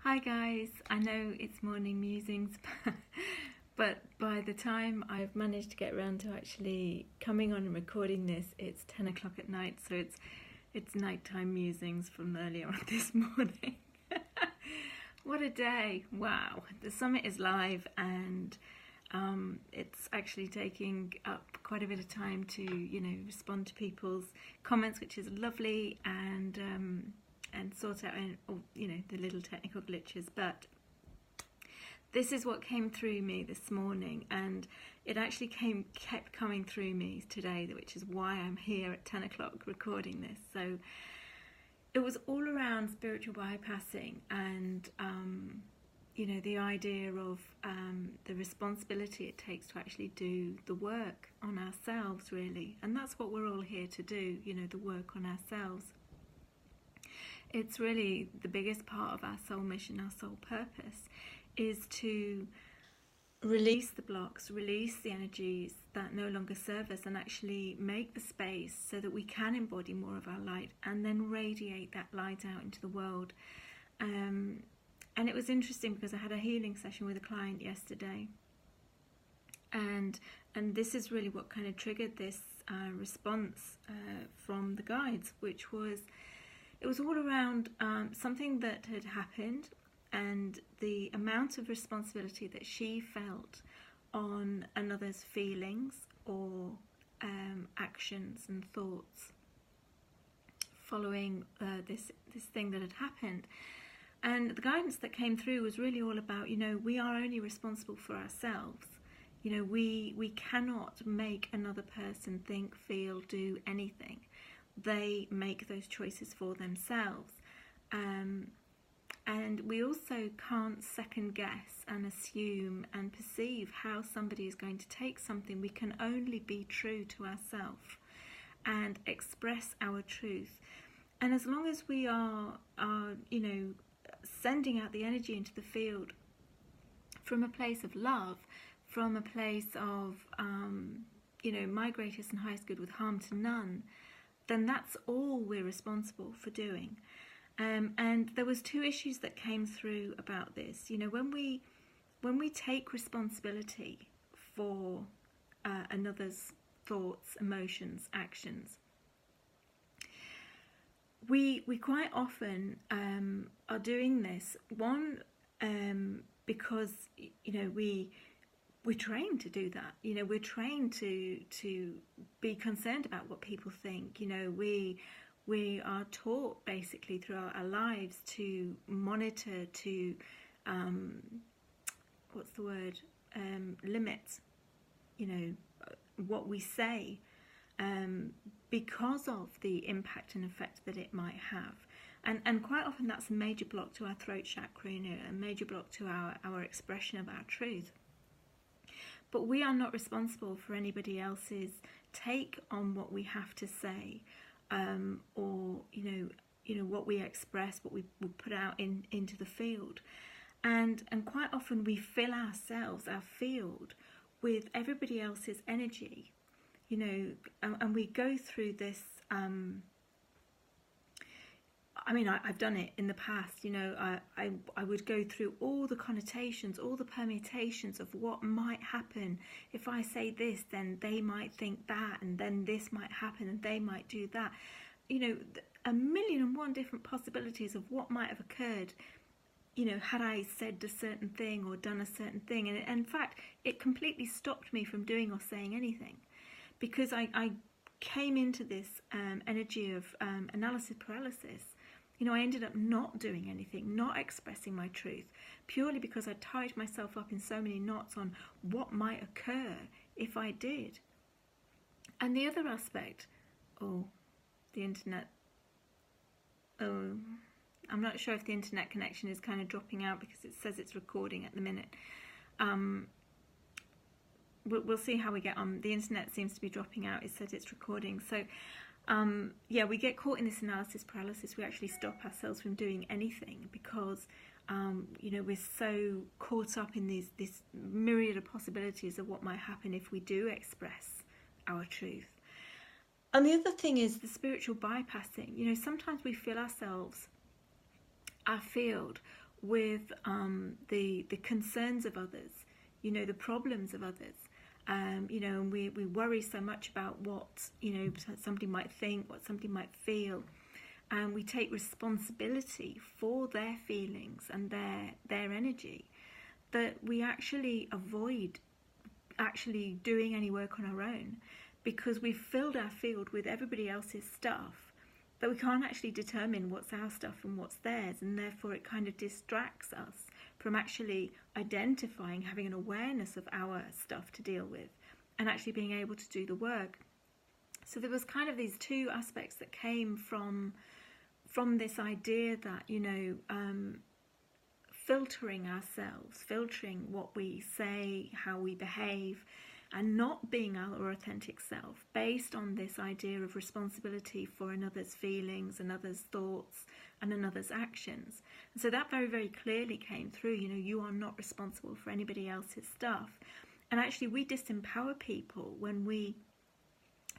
Hi guys, I know it's morning musings, but by the time I've managed to get around to actually coming on and recording this, it's 10 o'clock at night, so it's nighttime musings from earlier on this morning. What a day! Wow, the summit is live and it's actually taking up quite a bit of time to, respond to people's comments, which is lovely, and sort out, the little technical glitches. But this is what came through me this morning, and it actually kept coming through me today, which is why I'm here at 10 o'clock recording this. So it was all around spiritual bypassing and the idea of the responsibility it takes to actually do the work on ourselves, really. And that's what we're all here to do, the work on ourselves. It's really the biggest part of our soul mission, our soul purpose, is to release the blocks, release the energies that no longer serve us, and actually make the space so that we can embody more of our light and then radiate that light out into the world. And it was interesting because I had a healing session with a client yesterday, and this is really what kind of triggered this response from the guides, which was, it was all around something that had happened and the amount of responsibility that she felt on another's feelings or actions and thoughts following this thing that had happened. And the guidance that came through was really all about, we are only responsible for ourselves. We cannot make another person think, feel, do anything. They make those choices for themselves. And we also can't second guess and assume and perceive how somebody is going to take something. We can only be true to ourselves and express our truth. And as long as we are sending out the energy into the field from a place of love, from a place of, my greatest and highest good with harm to none, then that's all we're responsible for doing. And there was two issues that came through about this. When we take responsibility for another's thoughts, emotions, actions, we quite often are doing this, because we're trained to do that. We're trained to be concerned about what people think. We are taught basically throughout our lives to monitor, to limit what we say, because of the impact and effect that it might have. And quite often that's a major block to our throat chakra, a major block to our expression of our truth. But we are not responsible for anybody else's take on what we have to say, or what we express, what we put out into the field. And quite often we fill ourselves, our field, with everybody else's energy, and we go through this. I've done it in the past. I would go through all the connotations, all the permutations of what might happen. If I say this, then they might think that, and then this might happen, and they might do that. A million and one different possibilities of what might have occurred, had I said a certain thing or done a certain thing. And in fact, it completely stopped me from doing or saying anything, because I came into this energy of analysis paralysis. I ended up not doing anything, not expressing my truth, purely because I tied myself up in so many knots on what might occur if I did. And the other aspect, the internet. I'm not sure if the internet connection is kind of dropping out, because it says it's recording at the minute. We'll see how we get on. The internet seems to be dropping out. It says it's recording. So we get caught in this analysis paralysis. We actually stop ourselves from doing anything because we're so caught up in this myriad of possibilities of what might happen if we do express our truth. And the other thing is the spiritual bypassing. Sometimes we feel ourselves, our field, with the concerns of others, the problems of others. And we worry so much about what, somebody might think, what somebody might feel. And we take responsibility for their feelings and their energy, that we actually avoid actually doing any work on our own, because we've filled our field with everybody else's stuff, but we can't actually determine what's our stuff and what's theirs, and therefore it kind of distracts us from actually identifying, having an awareness of our stuff to deal with, and actually being able to do the work. So there was kind of these two aspects that came from this idea that, filtering ourselves, filtering what we say, how we behave, and not being our authentic self, based on this idea of responsibility for another's feelings, another's thoughts, and another's actions. And so that very, very clearly came through. You are not responsible for anybody else's stuff. And actually, we disempower people when we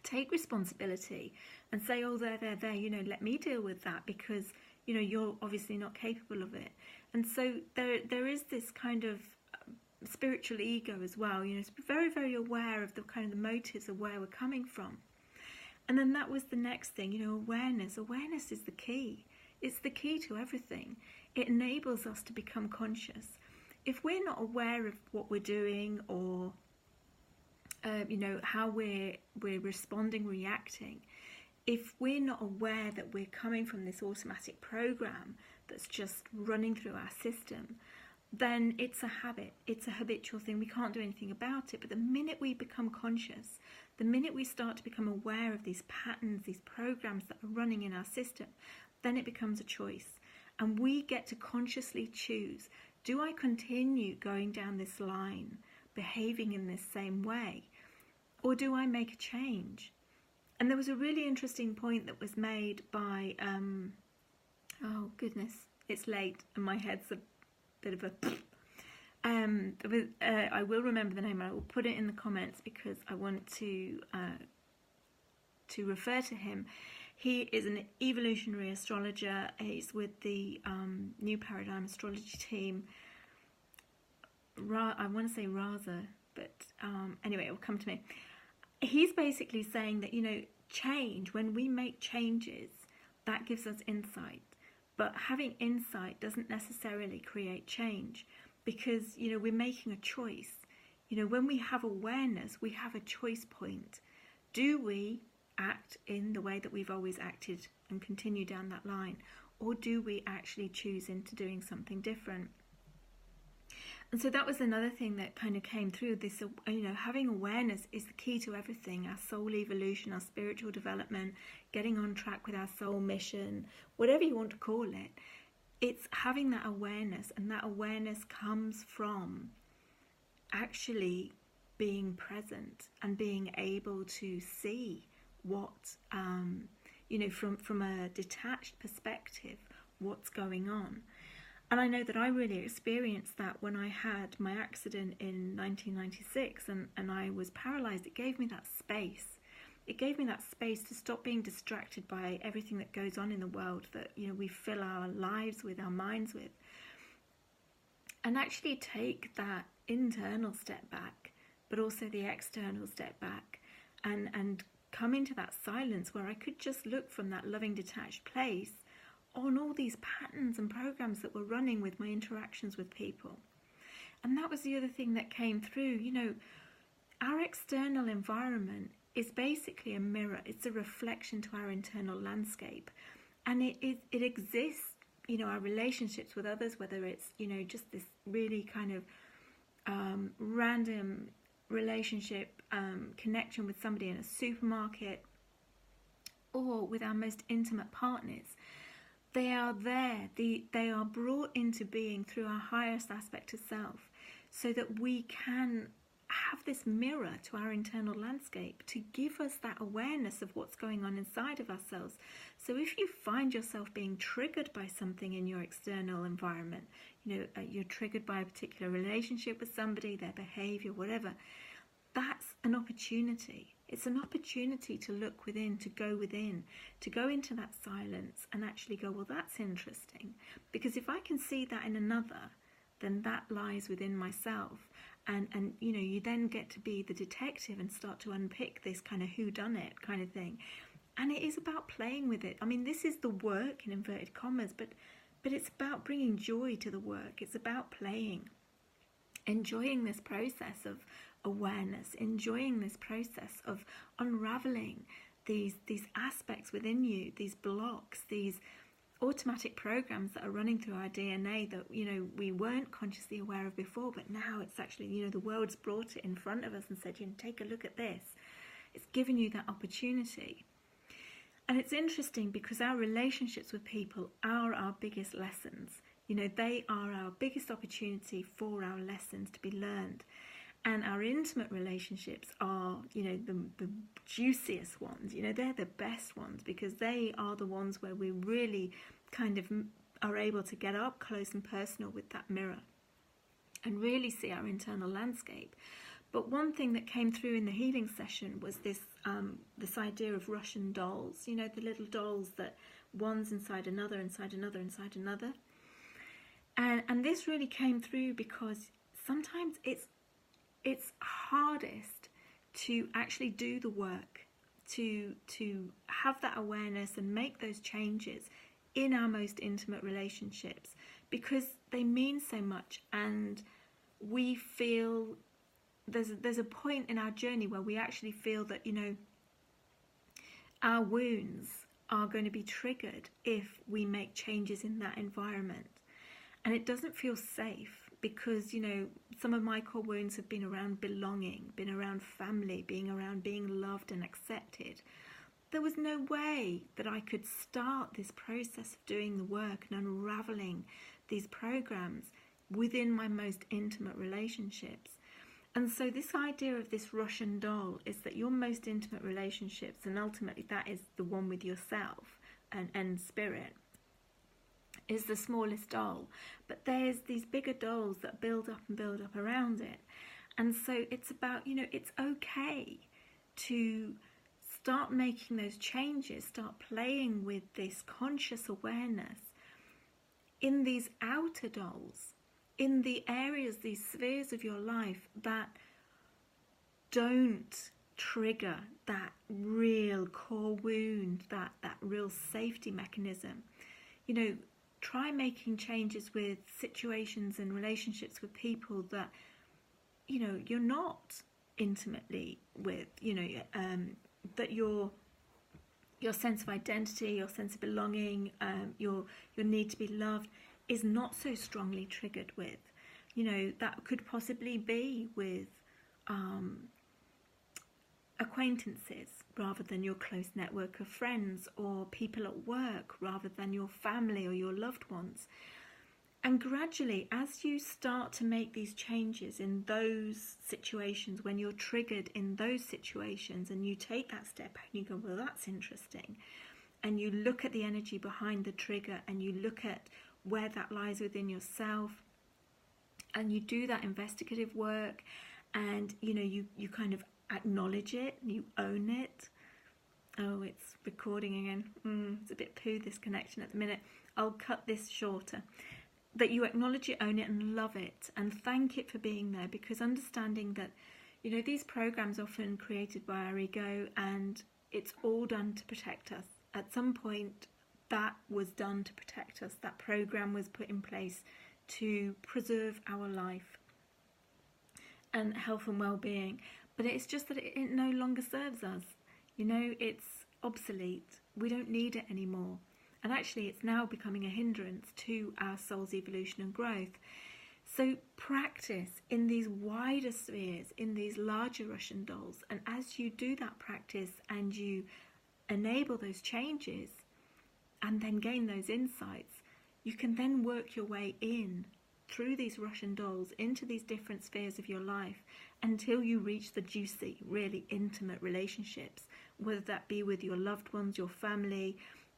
take responsibility and say, oh, there, let me deal with that, because you're obviously not capable of it. And so there is this kind of spiritual ego as well, to be very, very aware of the kind of the motives of where we're coming from. And then that was the next thing, awareness. Awareness is the key. It's the key to everything. It enables us to become conscious. If we're not aware of what we're doing, or how we're responding, reacting, if we're not aware that we're coming from this automatic program that's just running through our system, then it's a habit, it's a habitual thing. We can't do anything about it. But the minute we become conscious, the minute we start to become aware of these patterns, these programs that are running in our system, then it becomes a choice. And we get to consciously choose, do I continue going down this line, behaving in this same way, or do I make a change? And there was a really interesting point that was made by, oh goodness, it's late and my head's a bit of a... I will remember the name, and I will put it in the comments because I want to refer to him. He is an evolutionary astrologer. He's with the New Paradigm Astrology team. I want to say Raza, but anyway, it will come to me. He's basically saying that, change, when we make changes, that gives us insight. But having insight doesn't necessarily create change, because, we're making a choice. When we have awareness, we have a choice point. Do we act in the way that we've always acted and continue down that line? Or do we actually choose into doing something different? And so that was another thing that kind of came through this, having awareness is the key to everything, our soul evolution, our spiritual development, getting on track with our soul mission, whatever you want to call it. It's having that awareness, and that awareness comes from actually being present and being able to see what, from a detached perspective, what's going on. And I know that I really experienced that when I had my accident in 1996 and I was paralysed. It gave me that space. It gave me that space to stop being distracted by everything that goes on in the world that, we fill our lives with, our minds with. And actually take that internal step back, but also the external step back, and come into that silence where I could just look from that loving, detached place on all these patterns and programs that were running with my interactions with people. And that was the other thing that came through. Our external environment is basically a mirror. It's a reflection to our internal landscape, and it exists, our relationships with others, whether it's just this really kind of random relationship, connection with somebody in a supermarket, or with our most intimate partners. They are there. They are brought into being through our highest aspect of self, so that we can have this mirror to our internal landscape to give us that awareness of what's going on inside of ourselves. So if you find yourself being triggered by something in your external environment, you're triggered by a particular relationship with somebody, their behavior, whatever, that's an opportunity. It's an opportunity to look within, to go into that silence and actually go, well, that's interesting. Because if I can see that in another, then that lies within myself. And you then get to be the detective and start to unpick this kind of whodunit kind of thing. And it is about playing with it. I mean, this is the work in inverted commas, but it's about bringing joy to the work. It's about playing, enjoying this process of awareness, enjoying this process of unraveling these aspects within you, these blocks, these automatic programs that are running through our DNA that we weren't consciously aware of before, but now it's actually the world's brought it in front of us and said, take a look at this. It's given you that opportunity. And it's interesting because our relationships with people are our biggest lessons. They are our biggest opportunity for our lessons to be learned. And our intimate relationships are, the juiciest ones. They're the best ones because they are the ones where we really kind of are able to get up close and personal with that mirror and really see our internal landscape. But one thing that came through in the healing session was this idea of Russian dolls. The little dolls that one's inside another, inside another, inside another. And this really came through because sometimes it's hardest to actually do the work, to have that awareness and make those changes in our most intimate relationships because they mean so much, and we feel there's a point in our journey where we actually feel that our wounds are going to be triggered if we make changes in that environment, and it doesn't feel safe because some of my core wounds have been around belonging, been around family, being around being loved and accepted. There was no way that I could start this process of doing the work and unraveling these programs within my most intimate relationships. And so this idea of this Russian doll is that your most intimate relationships, and ultimately that is the one with yourself and spirit, is the smallest doll. But there's these bigger dolls that build up around it. And so it's about, it's okay to start making those changes, start playing with this conscious awareness in these outer dolls, in the areas, these spheres of your life that don't trigger that real core wound, that real safety mechanism. Try making changes with situations and relationships with people that, you're not intimately with, that your sense of identity, your sense of belonging, your need to be loved is not so strongly triggered with. That could possibly be with acquaintances rather than your close network of friends, or people at work rather than your family or your loved ones. And gradually, as you start to make these changes in those situations, when you're triggered in those situations, and you take that step and you go, well, that's interesting, and you look at the energy behind the trigger and you look at where that lies within yourself, and you do that investigative work, and you kind of acknowledge it, you own it. Oh, it's recording again. It's a bit poo, this connection at the minute. I'll cut this shorter. That you acknowledge it, own it, and love it, and thank it for being there, because understanding that these programs often created by our ego, and it's all done to protect us. At some point that was done to protect us. That program was put in place to preserve our life and health and well-being, but it's just that it no longer serves us. It's obsolete. We don't need it anymore. And actually it's now becoming a hindrance to our soul's evolution and growth. So practice in these wider spheres, in these larger Russian dolls, and as you do that practice and you enable those changes and then gain those insights, you can then work your way in through these Russian dolls into these different spheres of your life until you reach the juicy, really intimate relationships, whether that be with your loved ones, your family,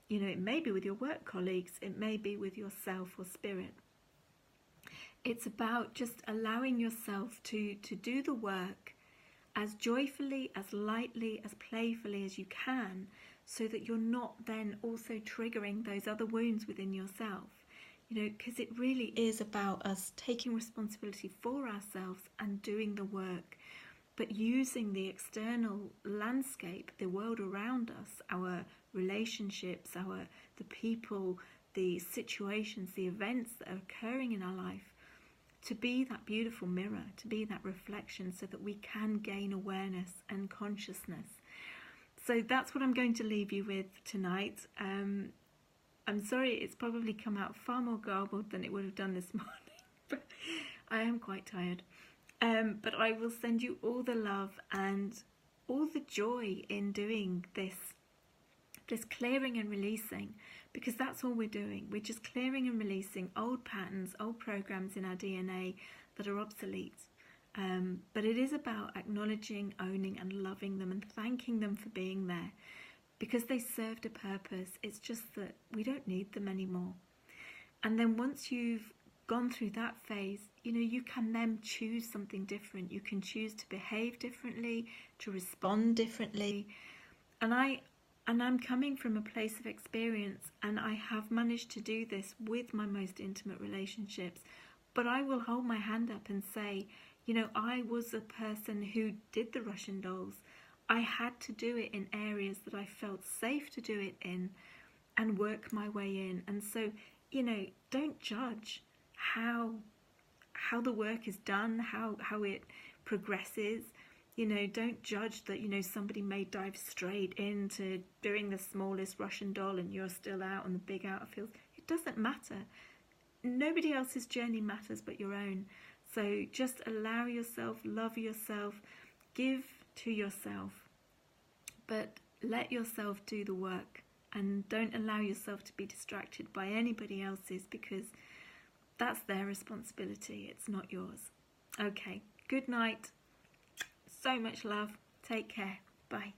it may be with your work colleagues, it may be with yourself or spirit. It's about just allowing yourself to do the work as joyfully, as lightly, as playfully as you can, so that you're not then also triggering those other wounds within yourself. You know, because it really is about us taking responsibility for ourselves and doing the work, but using the external landscape, the world around us, our relationships, the people, the situations, the events that are occurring in our life, to be that beautiful mirror, to be that reflection, so that we can gain awareness and consciousness. So that's what I'm going to leave you with tonight. I'm sorry it's probably come out far more garbled than it would have done this morning, but I am quite tired. But I will send you all the love and all the joy in doing this clearing and releasing, because that's all we're doing. We're just clearing and releasing old patterns, old programs in our DNA that are obsolete. But it is about acknowledging, owning and loving them and thanking them for being there, because they served a purpose. It's just that we don't need them anymore. And then once you've gone through that phase, you know, you can then choose something different. You can choose to behave differently, to respond differently. And I'm coming from a place of experience, and I have managed to do this with my most intimate relationships. But I will hold my hand up and say, you know, I was a person who did the Russian dolls. I had to do it in areas that I felt safe to do it in and work my way in. And so, you know, don't judge how the work is done, how it progresses. You know, don't judge that, you know, somebody may dive straight into doing the smallest Russian doll and you're still out on the big outer fields. It doesn't matter. Nobody else's journey matters but your own. So just allow yourself, love yourself, give to yourself, but let yourself do the work, and don't allow yourself to be distracted by anybody else's, because that's their responsibility. It's not yours. Okay, good night. So much love. Take care. Bye.